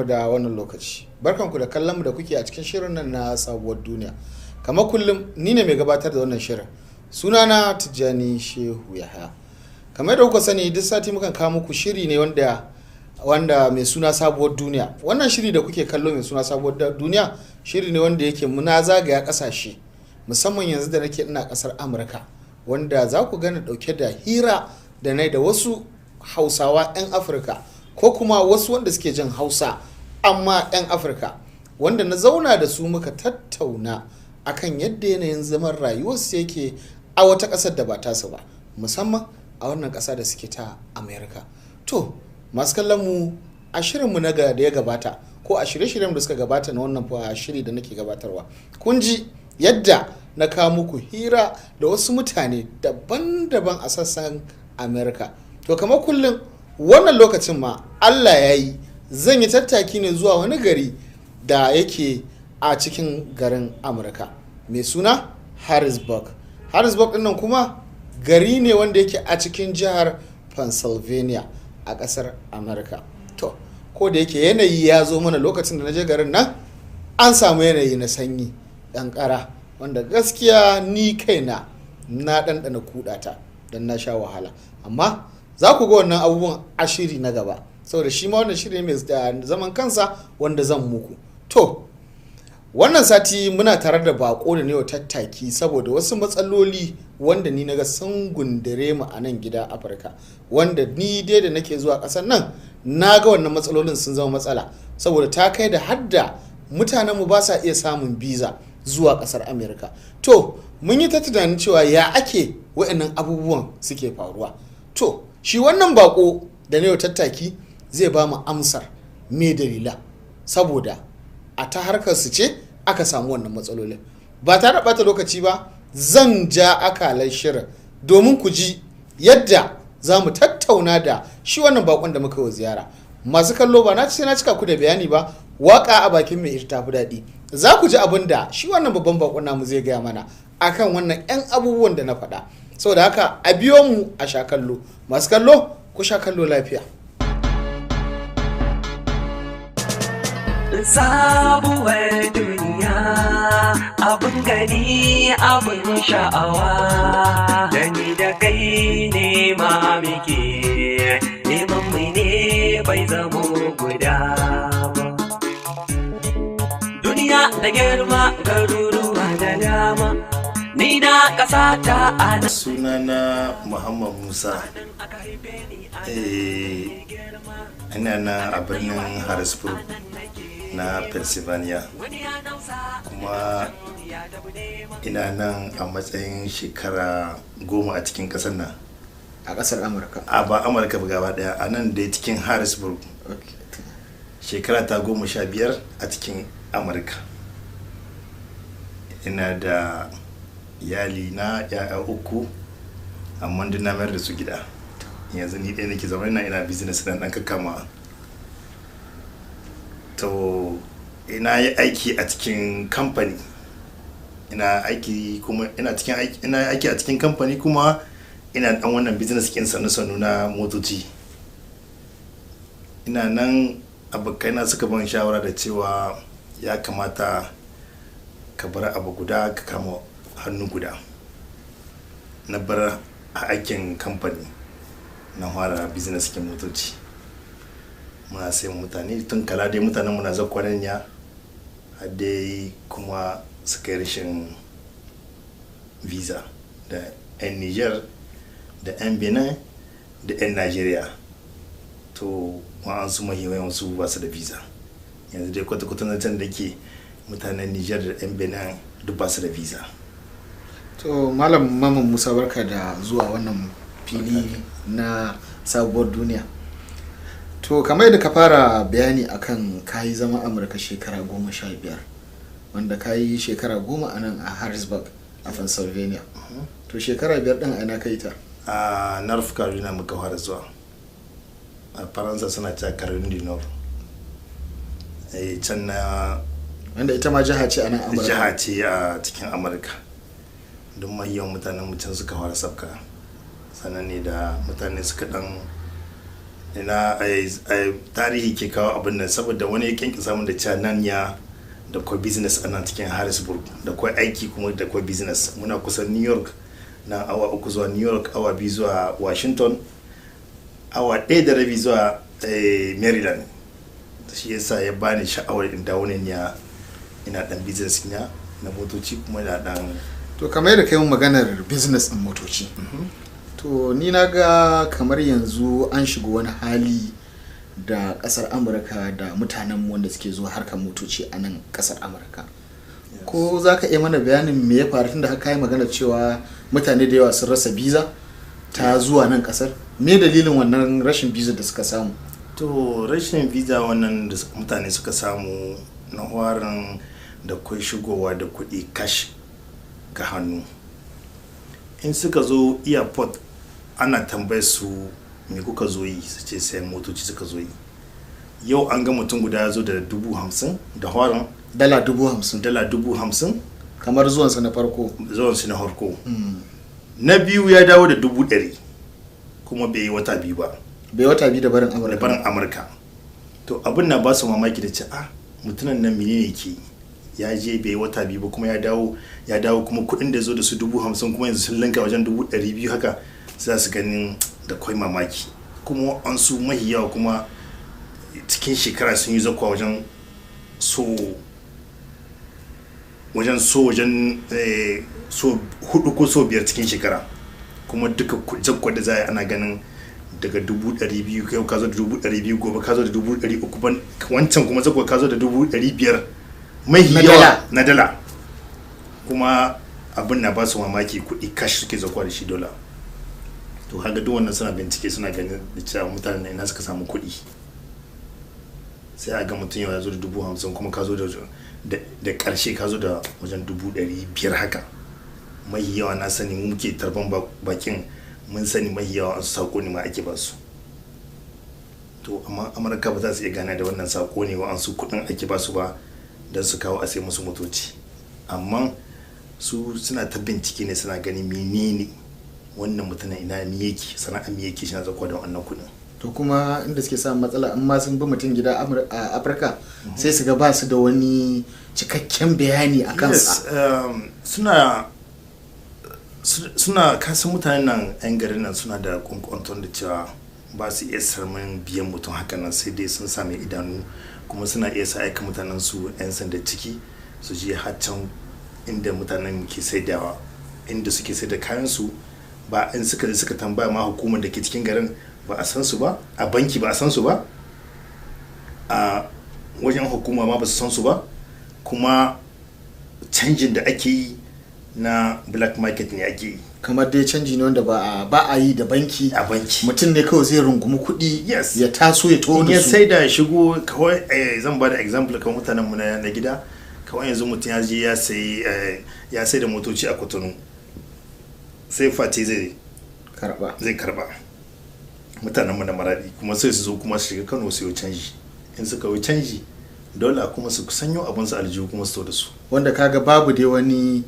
Da wannan lokaci barkanku da kallon mu da kuke a cikin shirin nan na sabuwar duniya. Kamar kullum ni ne mai gabatar da wannan shirin, sunana Tijjani Shehu Yahaya. Kamar da kuka sani duk sati mukan kawo muku shiri ne wanda mai suna sabuwar duniya. Wannan shiri da kuke kallo mai suna sabuwar duniya shiri ne wanda yake muna zagaya kasashe, musamman yanzu da nake ina kasar Amurka, wanda za ku gani dauke da hira da nai da wasu Hausawa 'yan Afirka ko kuma wasu wanda suke jin Hausa amma 'yan Afirka, wanda na zauna da su muka tattauna akan yadda yanayin zaman rayuwarsu yake a wata ƙasar da ba tasu ba, musamman a wannan ƙasa da suke ta Amerika. To masu kallon mu a shirinmu na da ya gabata ko a shirye-shiryen da suka gabata na wannan shiri da nake gabatarwa, kun ji yadda na kawo muku hira da wasu mutane daban-daban a sassan Amerika. To kamar kullum wannan lokacin ma Allah ya yi zan yi tattaki ne zuwa wani gari da yake a cikin garin Amurka mai suna Harrisburg. Harrisburg ɗin nan kuma gari ne wanda yake a cikin jihar Pennsylvania a ƙasar Amurka. To ko da yake yanayi ya zo mana lokacin da na je garin nan, an samu yanayi na sanyi ƙanƙara, wanda gaskiya ni kaina na ɗanɗana kuɗata don na sha wahala, amma za ku ga wannan abubuwan a shiri na gaba, saboda shi ma wannan shiri mai zaman kansa wanda zan muku. To wannan sati muna tare da bako da ne wa tattaki saboda wasu matsaloli wanda ni naga sun gundare mu a nan gida Afirka, wanda ni dai da nake zuwa ƙasar nan na ga wannan matsalolin sun zama matsala, saboda ta kai da hadda mutanenmu ba sa iya samun biza zuwa ƙasar Amerika. To mun yi ta tunanin cewa ya ake wa'annan abubuwan suke faruwa. To shi wannan bako da ne tattaki zai ba mu amsar me dalila, saboda a ta harkar su ce aka samu wannan matsalolin. Ba tare da bata lokaci ba, zan ja akalar shirin domin ku ji yadda za mu tattauna da shi wannan bakon da muka yi ziyara. Masu kallo ba na cika ku da bayani ba, waka a bakin mai ita tafi daɗi. Za ku ji abin da shi wannan babban bakon namu zai gaya mana akan wannan 'yan abubuwan da na faɗa. Saboda haka a biyo mu a sha kallo. Masu kallo ku sha kallo lafiya. Sabuwar duniya, abin gani abin sha'awa, da ni da kai ne ma muke neman mu ne bai zamo guda ba. Duniya da girma, garuruwa da dama, ni na ƙasa ta ana. Sunana Muhammad Musa, ina na a birnin Harrisburg na Pennsylvania, kuma ina nan a matsayin shekara 10 a cikin ƙasar nan. A ƙasar Amurka? A ba Amurka ba gaba daya, a nan dai cikin Harrisburg. Shekara ta 15 a cikin Amurka. Ina da iyali na ya'ya 3, amma duk na mayar da su gida. Yanzu ni ɗaya nake zama ina business ɗan kakkama. To ina yi aiki a cikin kamfani, ina aiki a cikin kamfani, kuma ina dan wannan business kin sanu na motoci. Ina nan abokaina suka ban shawara da cewa ya kamata ka bar abu guda ka kama hannu guda. Na bar a aikin kamfani na fara business kin motoci. Muna sai mutane tun kala dai mutanen muna zakwaran ya dai kuma suka yi rashin visa, da 'yan Niger da 'yan Benin da 'yan Nigeria. To wa'ansu mahiwayen su ba su da visa. Yanzu dai kwata-kwata na can da ke mutanen Niger da 'yan Benin duk ba su da visa. To Malam Mamman Musa, barka da zuwa wannan fili na sabuwar duniya. To kamar yadda ka fara bayani akan kayi zama Amurka shekara 15, wanda kayi shekara 10 a nan a Harrisburg a Pennsylvania. To shekara 5 din a ina kai ta? A North Carolina muka fara zuwa. A Faransa suna cewa Caroline du Nord. Can na wanda ita ma jiha ce a nan Amurka. Jiha ce a cikin Amurka. Don yawan mutanen mutum suka fara sabka. Sannan ne da mutane suka dan ina tarihi ke kawo abin nan saboda wani ya kyanki samun da cewa nan ya da kwa business a nan cikin Harrisburg da kwa aiki kuma da kwa business muna kusan New York na awa 3 zuwa New York, awa 2 zuwa Washington, awa 1.5 zuwa Maryland. Shi yasa ya bani sha'awar in dawo ne ya ina dan business na motoci kuma ina dan to kamar yadda kai mun maganar business din motoci to ni na ga kamar yanzu an shiga wani hali da kasar Amurka da mutanen wanda suke zuwa harkar motoci a nan kasar Amurka. Ko za ka iya mana bayanin me ya faru tun da haka yi magana cewa mutane da yawa sun rasa visa ta zuwa nan kasar? Me dalilin wannan rashin visa da suka samu? To rashin visa wannan da mutane suka samu na warin da kai shigowa da kuɗi cash ga hannu. In suka zo airport ana tambayar su me kuka zo yi, su ce sayan motoci suka zo yi. Yau an ga mutum guda ya zo da 50,000 da warin $50,000 kamar zuwansa na farko. Na biyu ya dawo da 100,000 kuma bai yi wata biyu ba. Bai wata biyu da barin Amurka. To abin na ba su mamaki da ce mutumin nan menene ke ya je bai wata biyu ba kuma ya dawo kuma kuɗin da zo da su 50,000 kuma yanzu sun linka wajen 200,000 haka za su ganin da kwai mamaki. Kuma an su mahi yawa kuma cikin shekara sun yi zakwa wajen so 4 ko so 5 cikin shekara, kuma duka zakwa da za a yi ana ganin daga 200,000 kai ka zo da 200,000 gobe ka zo da 300,000 wancan kuma zakwa ka zo da 500,000 mai yawa na dala. Kuma abin na ba su mamaki kuɗi cash suke zakwa da shi dola. To haka duk wannan suna bincike suna ganin da cewa mutanen ina suka samu kuɗi. Sai a ga mutum ya zo da 50,000 kuma ka zo da ƙarshe ka zo da wajen 500,000 haka. Mai yawa na sani mu muke tarban bakin mun sani mai yawa an sako ne ma ake ba su. To amma Amurka ba za su iya gane da wannan sako ne wa an su kuɗin ake ba su ba don su kawo a sai musu motoci. Amma su suna ta bincike ne suna gani menene wannan mutumin ina mi yake sana'a mi yake shi na zakwa da wannan kuɗin. To kuma inda suke samun matsala amma sun bi mutum gida a Afirka sai su ga ba su da wani cikakken bayani a kansa. Suna kasan mutanen nan 'yan garin nan suna da kwankwanton da cewa ba su iya sarmin biyan mutum hakan nan sai dai sun sami idanu, kuma suna iya sa aika mutanen su 'yan sanda ciki su je haccan inda mutanen ke saidawa, inda suke sai da kayan su. Ba in suka tambaya ma hukumar da ke cikin garin ba a san su ba, a banki ba a san su ba, a wajen hukuma ma ba su san su ba, kuma canjin da ake yi na black market ne ake yi. Kamar dai canji ne wanda ba a yi da banki. A banki mutum ne kawai zai rungumi kuɗi ya taso ya taho da su. Ya sai da shigo kawai zan ba da example kan mutanen mu na gida. Kawai yanzu mutum ya je ya sai da motoci a Cotonou, sai Fati zai karba mutanen mu na Maradi, kuma sai su zo kuma su shiga Kano su yi canji. In suka yi canji dole kuma su sanyo abin su aljihu kuma su to da su, wanda kaga babu dai wani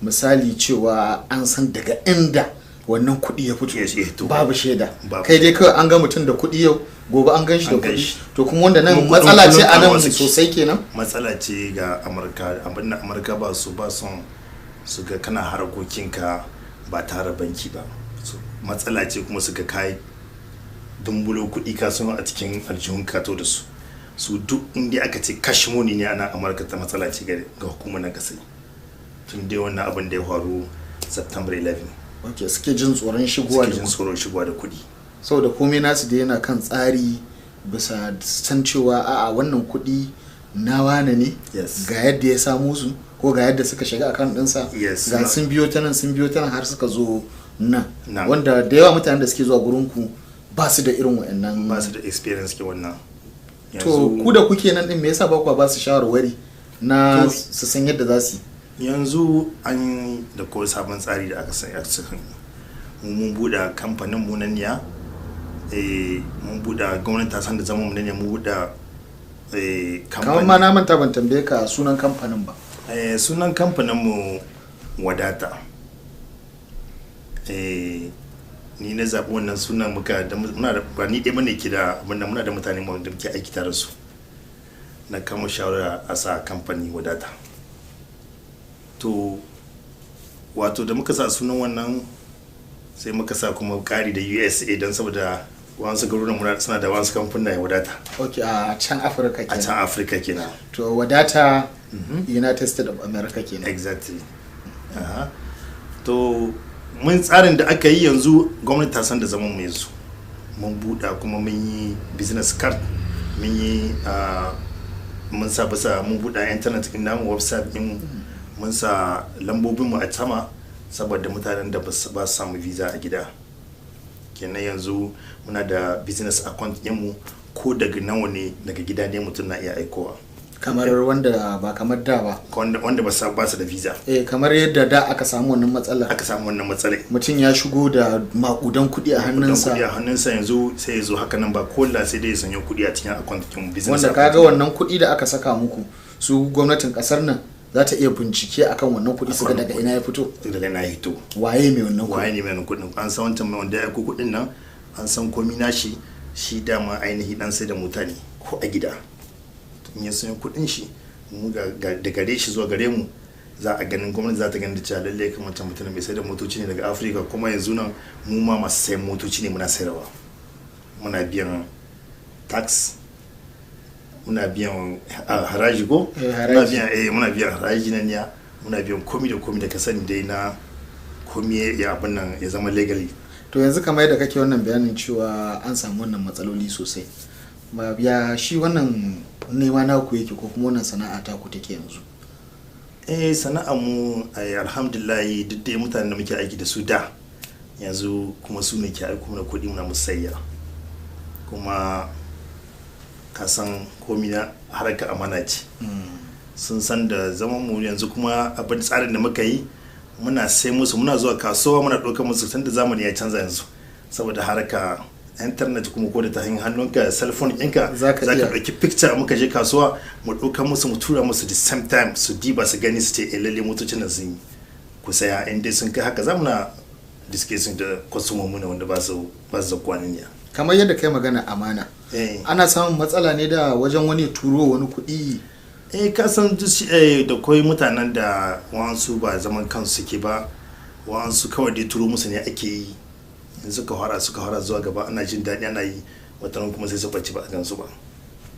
misali cewa an san daga inda wannan kuɗi ya fito. Babu shaida. Kai dai kawai an ga mutum da kuɗi yau, gobe an gan shi da kuɗi. To kuma wanda nan matsala ce a nan sosai kenan. Matsala ce ga Amurka. Abin da Amurka ba son su ga kana harkokinka ba tare banki ba. Matsala ce kuma su ga kai dumbulo kuɗi ka sano a cikin aljihun ka to da su. Su duk inda aka ce cash money ne a nan Amurka, ta matsala ce ga hukumar na kasai. Tun dai wannan abin da ya faru September 11. Ok, suke jin tsoron shigowa da kuɗi. Saboda komai nasu da yana kan tsari bisa san cewa a'a wannan kuɗi na wane ne, ga yadda ya samu su ko ga yadda suka shiga akan ɗinsa, ga sun biyo ta nan har suka zo nan. Wanda da yawa mutanen da suke zuwa gurinku ba su da irin wa'annan, ba su da experience ke wannan. To ku da kuke nan din me yasa ba ku ba su shawarwari na su san yadda za su yi? Yanzu an da ko sabon tsari da aka sanya cikin mun buɗe kamfanin mu na Niya, mun buɗe gwamnati ta san da zaman mu ne, mun buɗe kamfani. Kamar ma na manta ban tambaye ka sunan kamfanin ba. Sunan kamfanin mu Wadata. ni na zaɓi wannan sunan muka da muna da ba ni ɗaya bane ke da abinda muna da mutane mu da muke aiki tare su na kama shawara a sa kamfani wadata to wato da muka sa sunan wannan sai muka sa kuma ƙari da USA don saboda wasu garuruwan muna suna da wasu kamfanin ya wadata. Ok, a can Afirka kenan. A can Afirka kenan. To wadata United States of America kenan. Exactly. To mun tsarin da aka yi yanzu gwamnati ta san da zaman mu yanzu. Mun buɗa kuma mun yi business card, mun yi mun sa bisa mun buɗa internet din namu website din mun sa lambobin mu a sama saboda mutanen da ba su samu visa a gida. Kenan yanzu muna da business account mu ko daga nawa ne daga gida ne mutum na iya aikowa kamar wanda ba kamar da ba wanda ba su da visa kamar yadda da aka samu wannan matsala mutum ya shigo da makudan kuɗi a hannunsa yanzu sai ya zo haka nan ba kolla sai dai ya sanya kuɗi a cikin account din business wanda kaga wannan kuɗi da aka saka muku su gwamnatin kasar nan za ta iya bincike akan wannan kuɗi su ga daga ina ya fito waye mai wannan kuɗin an san wancan mai wanda ya aiko kuɗin nan an san komi nashi shi dama ainihi dan sai da mutane ko a gida in ya san kuɗin shi mu da gare shi zuwa gare mu za a ganin gwamnati za ta ganin da cewa lalle kamar mutum mai sai da motoci ne daga Afirka kuma yanzu nan mu ma masu sayan motoci ne muna sayarwa muna biyan tax muna biyan haraji ko muna biyan haraji nan ya muna biyan komi da ka sani dai na komi ya abin nan ya zama legally. To yanzu kamar yadda kake wannan bayanin cewa an samu wannan matsaloli sosai ba ya shi wannan nema naku yake ko kuma wannan sana'a ta ku take yanzu? Sana'a mu alhamdulillah duk da mutanen da muke aiki da su da yanzu kuma su ne ke aiko mana kuɗi muna musayya kuma ka san komi na harka amana ce sun san da zaman mu yanzu kuma abin tsarin da muka yi muna sai musu muna zuwa kasuwa muna ɗaukar musu tun da zamani ya canza yanzu saboda harka internet kuma ko da ta hanyar hannunka cell phone ɗinka za ka ɗauki picture muka je kasuwa mu ɗaukar musu mu tura musu the same time su diba su gani su ce lalle motocin nan sun yi ku saya in dai sun kai haka za mu na discussing da kwastomomi wanda ba su zakuwa ne kamar yadda kai magana amana ana samun matsala ne da wajen wani turo wani kuɗi ka san da koyi mutanen da wasu ba zaman kansu suke ba wasu kawai dai turo musu ne ake yi in suka fara zuwa gaba ana jin daɗi ana yi wataran kuma sai su bacci ba a gansu ba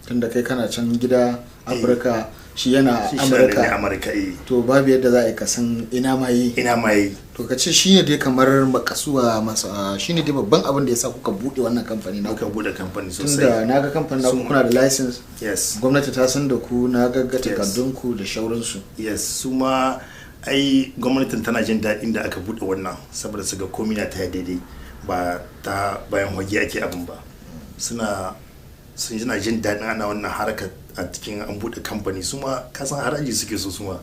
tunda kai kana can gida Afirka shi yana Amurka to babu yadda za a yi kasan ina ma yi to ka ce shine dai kamar makasuwa masa shine dai babban abin da yasa kuka bude wannan kamfani na kuka bude kamfani sosai tunda naga kamfanin naku kuna da license yes gwamnati ta san da ku na gaggata takardun ku da shauransu yes su ma ai gwamnatin tana jin daɗin da aka bude wannan saboda su ga komai na ta daidai ba ta bayan hoge ake abin ba sun jina jin daɗin ana wannan haraka a cikin an buɗe kamfani su ma kasan haraji suke so su ma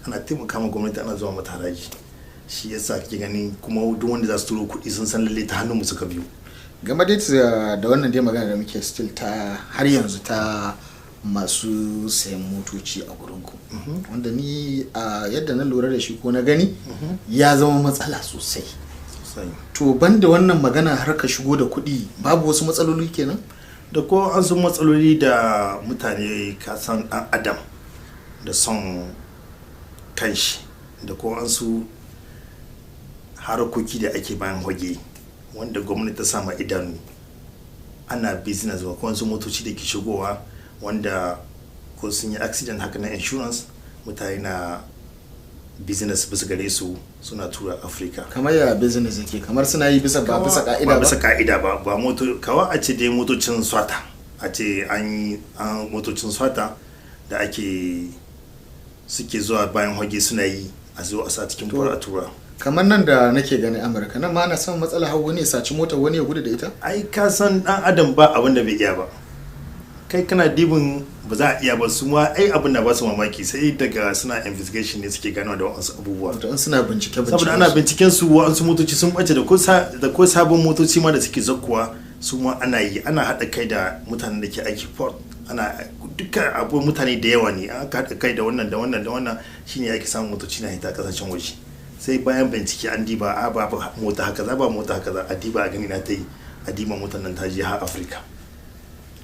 ana taimaka ma gwamnati ana zuwa mata haraji shi yasa kake gani kuma duk wanda za su turo kuɗi sun san lalle ta hannun mu suka biyu game da wannan dai magana da muke still ta har yanzu ta masu sayan motoci a gurin ku wanda ni a yadda na lura da shi ko na gani ya zama matsala sosai to banda wannan magana har ka shigo da kuɗi babu wasu matsaloli kenan da ko an sun matsaloli da mutane ka san dan adam da son kanshi da ko an su harakoki da ake bayan hoge wanda gwamnati ta sama idanu ana business ba ko an su motoci da ke shigowa wanda ko sun yi accident haka na insurance mutane na business bisa gare su suna tura Africa kamar ya business yake kamar suna yi bisa ka'ida ba moto kawai a ce dai motocin swata a ce an motocin swata da ake suke zuwa bayan hoge suna yi a zo a sa cikin fara tura kamar nan da nake gani Amurka nan ma ana samun matsala har wani ya saci motar wani ya gudu da ita ai ka san dan adam ba abin da bai iya ba kai kana dibin ba za a iya ba su ma ai abin da ba su mamaki sai daga suna investigation ne suke gano da wasu abubuwa to suna bincike saboda ana binciken su wasu motoci sun bace da ko sabon motoci ma da suke zakkuwa su ma ana yi ana hada kai da mutanen da ke aiki port ana dukkan abubuwan mutane da yawa ne aka hada kai da wannan shine yake samun motoci na hita kasashen waje sai bayan bincike an diba a ba mota haka za ba mota haka za a diba a gani na ta yi a diba motar nan ta je har Afirka.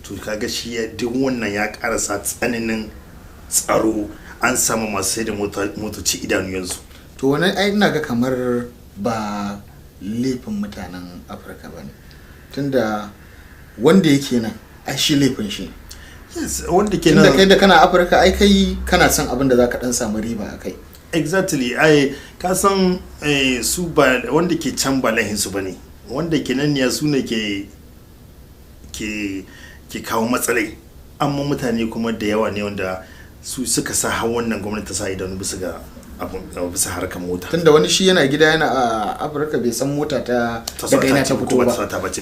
To kaga shi duk wannan ya karasa tsananin tsaro, an samu masu sai da motoci idanu yanzu. To wannan ai ina ga kamar ba laifin mutanen Afirka bane, tunda wanda yake nan ai shi laifin shi. Yes, wanda ke nan tunda kai da kana Afirka ai kai kana son abin da zaka dan samu riba akai. Exactly, ai ka san su ba wanda ke can ba lahin su bane, wanda ke nan ne su ne ke kawo matsalai, amma mutane kuma da yawa ne wanda su suka sa har wannan gwamnati ta sa idan bisa ga abun bisa harkar mota. Tunda wani shi yana gida yana a Afirka bai san mota ta daga ina ta fito ba,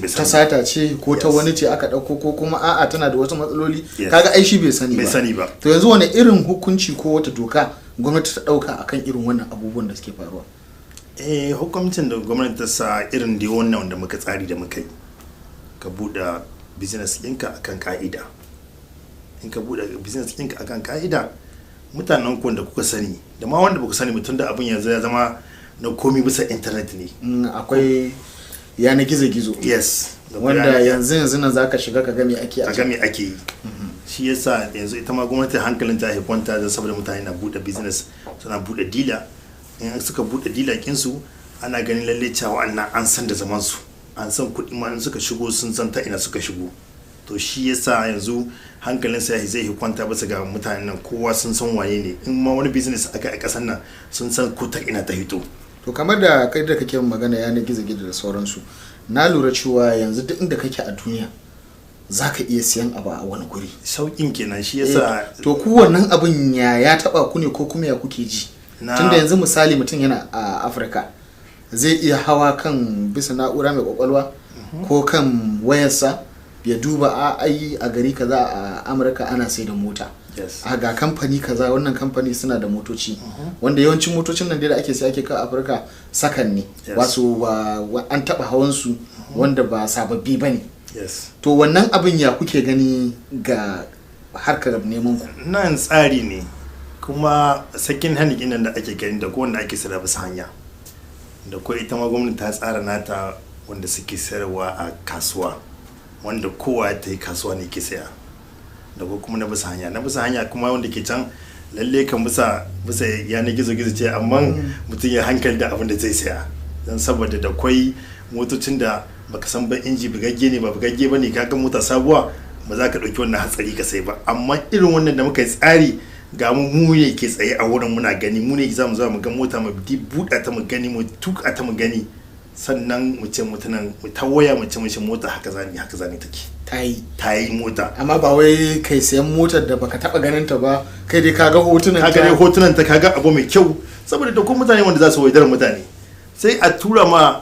ta sata ce ko ta wani ce aka dauko ko kuma a'a tana da wasu matsaloli, kaga ai shi bai sani ba. To yanzu wani irin hukunci ko wata doka gwamnati ta dauka akan irin wannan abubuwan da suke faruwa? Hukuncin da gwamnati ta sa irin da wannan wanda muka tsari da muka yi, ka bude business ɗinka akan ka'ida. In ka bude business ɗinka akan ka'ida, mutanen ku da kuka sani da ma wanda baku sani mutum da abin yanzu ya zama na komi bisa internet ne. Akwai yana gizo-gizo. Yes. Wanda yanzu nan zaka shiga ka ga me ake yi. Shi yasa yanzu ita ma gwamnati hankalin ta kwanta da saboda mutane na bude business, suna bude dealer. In suka bude dealer kinsu ana ganin lalle cewa an san da zaman su, an san kuɗi ma in suka shigo sun san ta ina suka shigo. To shi yasa yanzu hankalin sa zai kwanta bisa ga mutanen nan, kowa sun san waye ne, in ma wani business aka a kasan nan sun san ko ta ina ta hito. To kamar da kai da kake magana yana gizo-gizo da sauransu, na lura cewa yanzu duk inda kake a duniya zaka iya siyan abu a wani guri. Saukin kenan, shi yasa to ku wannan abin ya taba ku ne ko kuma ya kuke ji? Tunda yanzu misali mutum yana a Afirka zai iya hawa kan bisa na'ura mai kwakwalwa ko kan wayarsa ya duba a gari kaza a Amurka ana sai da mota. A ga kamfani kaza, wannan kamfani suna da motoci wanda yawancin motocin nan da ake sai ake kawo Afirka sakan ne, wasu an taba hawan su wanda ba sababbi bane. To wannan abin ya kuke gani ga harkar neman ku? Nan tsari ne, kuma second hand ɗin da ake gani da wanda ake sayar bisa hanya, da ko ita ma gwamnati ta tsara nata wanda suke sayarwa a kasuwa, wanda kowa ta yi kasuwa ne ke saya, da ko kuma na bisa hanya kuma wanda ke can lalle kan bisa yanar gizo-gizo ce, amma mutum ya hankali da abin da zai saya, don saboda da kwai motocin da baka san ba inji bugagge ne ba bugagge bane, kaga mota sabuwa ba za ka dauki wannan hatsari ka sai ba. Amma irin wannan da muka yi tsari, ga mu ne ke tsaye a wurin muna gani, mu ne za mu zo mu ga mota mu buɗa ta mu gani, mu tuka ta mu gani, sannan mu ce mutunan mu ta waya mu ce mishi mota haka zani take ta yi mota. Amma ba wai kai sayan motar da baka taba ganin ta ba, kai dai kaga hotunan ta kaga abu mai kyau, saboda da kuma mutane wanda za su waidar mutane sai a tura ma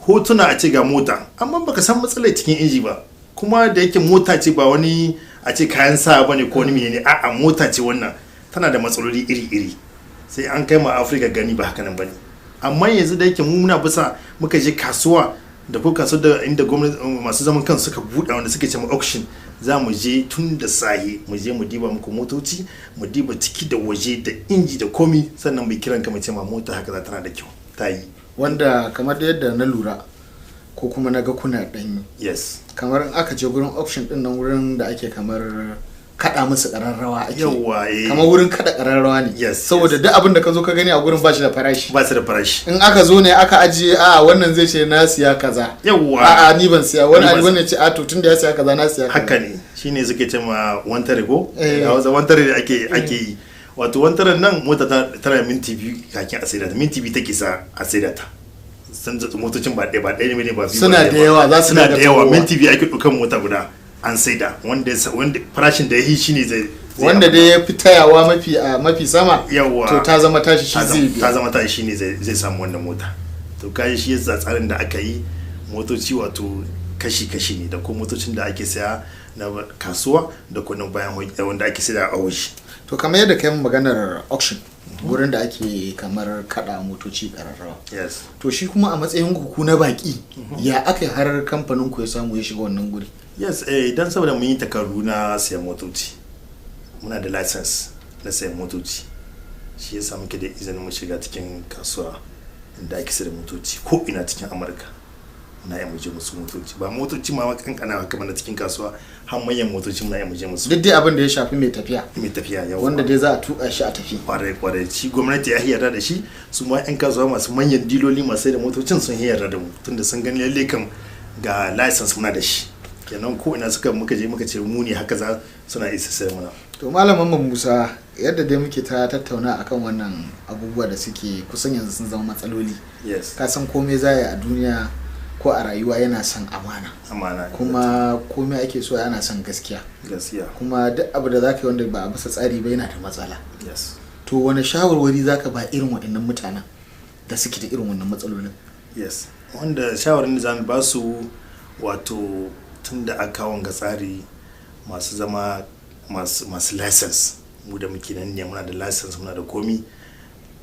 hotuna a ce ga mota, amma baka san matsalar cikin inji ba, kuma da yake mota ce ba wani a ce kayan sa bane ko wani menene, a'a mota ce wannan tana da matsaloli iri-iri, sai an kai ma Afirka gani ba haka nan bane. Amma yanzu da yake muna bisa muka je kasuwa da ko kasuwa da inda gwamnati masu zaman kansu suka buɗe wanda suke cewa auction, za mu je tun da sahi mu je mu diba muku motoci, mu diba ciki da waje da inji da komi, sannan mu kiran ka mu ce ma mota haka za tana da kyau ta yi. Wanda kamar da yadda na lura ko kuma na ga kuna ɗanyi. Yes. Kamar in aka je gurin auction ɗin nan, wurin da ake kamar kada musu ƙararrawa ake. Kamar wurin kada ƙararrawa ne. Yes. Saboda duk abin da ka zo ka gani a gurin ba shi da farashi. Ba shi da farashi. In aka zo ne aka ajiye wannan zai ce na siya kaza. Ni ban siya, wannan ce to tunda ya siya kaza na siya kaza. Haka ne. Shine suke ce ma wantare ko? A wasu wantare da ake yi. Wato wantaren nan mota tana minti biyu kakin a saida ta, minti biyu take sa a saida ta. Sun zata motocin ba ɗaya ne ba biyu. Suna da yawa, za su da yawa, minti biyu ake ɗaukan mota guda an saida, wanda farashin da ya yi shine zai wanda da ya fi tayawa mafi sama. Yawa. To ta zama tashi shi zai biya. Ta zama tashi shine zai samu wannan mota. To kai shi yasa tsarin da aka yi motoci wato kashi-kashi ne, da ko motocin da ake saya na kasuwa da kuma bayan wanda ake saya a waje. To kamar yadda kai maganar auction, wurin da ake kamar kada motoci ƙararrawa. Yes. To shi kuma a matsayin ku na baki, ya aka har kamfanin ku ya samu ya shiga wannan guri? Yes, dan saboda mun yi takardu na sayan motoci, muna da license na sayan motoci, shi yasa muke da izinin mu shiga cikin kasuwa inda ake sayar da motoci ko ina cikin Amurka muna iya muje musu motoci ba motoci ma kankana kamar na cikin kasuwa har manyan motoci muna iya muje musu duk dai abin da ya shafi mai tafiya yawa wanda dai za a tuka shi a tafi kwarai shi gwamnati ya yarda da shi su ma yan kasuwa masu manyan diloli masu sai da motocin sun yarda da mu tunda sun gani lalle kan ga license muna da shi kenan ko ina muka je muka ce mu ne haka za suna isa sai muna. To malamin Musa yadda dai muke ta tattauna akan wannan abubuwa da suke kusan yanzu sun zama matsaloli. Yes. Ka san komai za a duniya ko a rayuwa yana son amana kuma komai ake so yana son gaskiya kuma duk abu da zaka yi wanda ba a bisa tsari ba yana da matsala. Yes. To wani shawarwari zaka ba irin waɗannan mutanen da suke da irin wannan matsalolin? Yes. Wanda shawarin da zamu ba su wato tunda aka kawo ga tsari masu zama masu license mu da muke nan ne muna da license muna da komi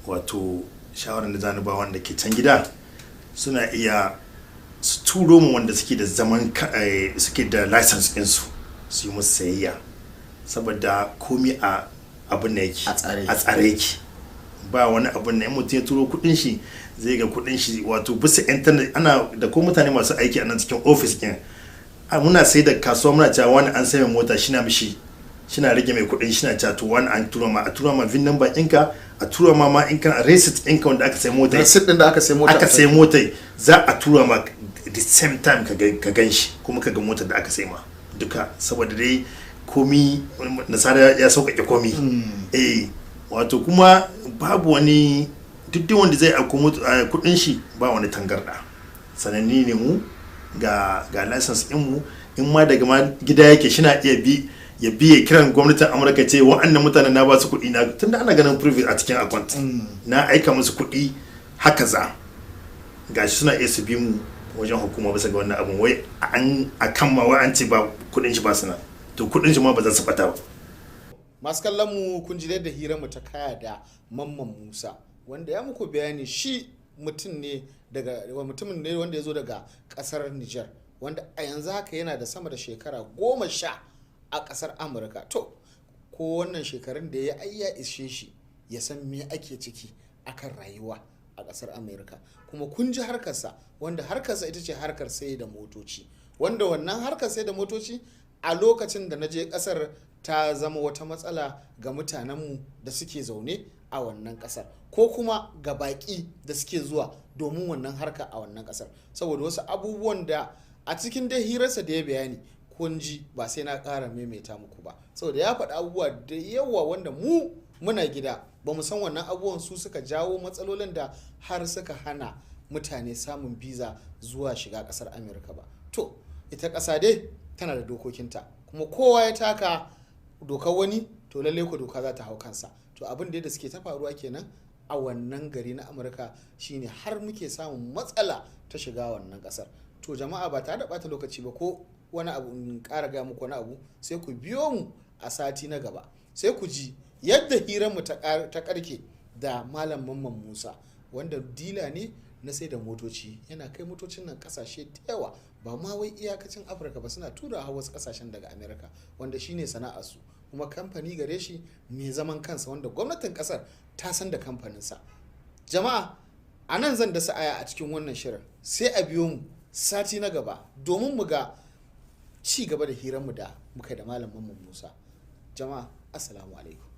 wato shawaran da zamu ba wanda ke can gida suna iya su turo mu wanda suke da suke da license din su yi musu sayayya saboda komi a abin da yake a tsare yake ba wani abin da mutum ya turo kudin shi zai ga kudin shi wato bisa internet ana da ko mutane masu aiki a nan cikin office din muna sai da kasuwa muna cewa wani an sai mai mota shi na rage mai kudin shi na cewa to wani an tura ma VIN number ɗinka a tura ma in kan receipt ɗinka wanda aka sai mota receipt ɗin da aka sai mota za a tura ma the same time ka gan shi kuma ka ga motar da aka sai ma duka saboda dai komi nasara ya sauƙaƙe komi wato kuma babu wani duk wanda zai auko kudin shi ba wani tangarda sananni ne mu ga license din mu in ma daga ma gida yake shina iya ya kiran gwamnatin Amurka ce wa'annan mutanen na ba su kuɗi na tunda ana ganin private a cikin account na aika musu kuɗi haka za gashi suna iya su bi mu wajen hukuma bisa ga wannan abun wai akan ma wai an ce ba kuɗin shi ba suna to kuɗin shi ma ba za su bata ba. Masu kallon mu kun ji da hirar mu ta kaya da Mamman Musa wanda ya muku bayani shi mutumin ne wanda ya zo daga kasar Niger wanda a yanzu haka yana da sama da shekara 10 a kasar Amurka. To ko wannan shekarun da ya ishe shi ya san me ake ciki akan rayuwa a kasar Amurka kuma kun ji harkarsa wanda harkarsa ita ce harkar sai da motoci wanda wannan harkar sai da motoci a lokacin da na je kasar ta zama wata matsala ga mutanenmu da suke zaune a wannan kasar ko kuma ga baki da suke zuwa domin wannan harka a wannan kasar saboda wasu abubuwan da a cikin dai hirarsa da ya bayani kun ji ba sai na ƙara maimaita muku ba saboda ya faɗi abubuwa da yawa wanda muna gida ba mu san wannan abubuwan su suka jawo matsalolin da har suka hana mutane samun biza zuwa shiga ƙasar Amurka ba. To ita ƙasa dai tana da dokokinta kuma kowa ya taka dokar wani to lalle ko doka za ta hau kansa. To abin da suke ta faruwa kenan a wannan gari na Amurka shine har muke samun matsala ta shiga wannan kasar. To jama'a ba tare da bata lokaci ba ko wani abu in ƙara ga muku wani abu sai ku biyo mu a sati na gaba sai ku ji yadda hirar mu ta karke da Malam Mamman Musa wanda dila ne na sai da motoci yana kai motocin nan kasashe da yawa ba ma wai iyakacin Afirka ba suna tura a wasu kasashen daga Amerika wanda shine sana'arsu kuma kamfani gare shi mai zaman kansa wanda gwamnatin kasar ta san da kamfaninsa. Jama'a a nan zan dasa aya a cikin wannan shirin sai a biyo mu sati na gaba domin mu ga ci gaba da hiranmu da muka da Malam Mamman Musa. Jama'a assalamu alaikum.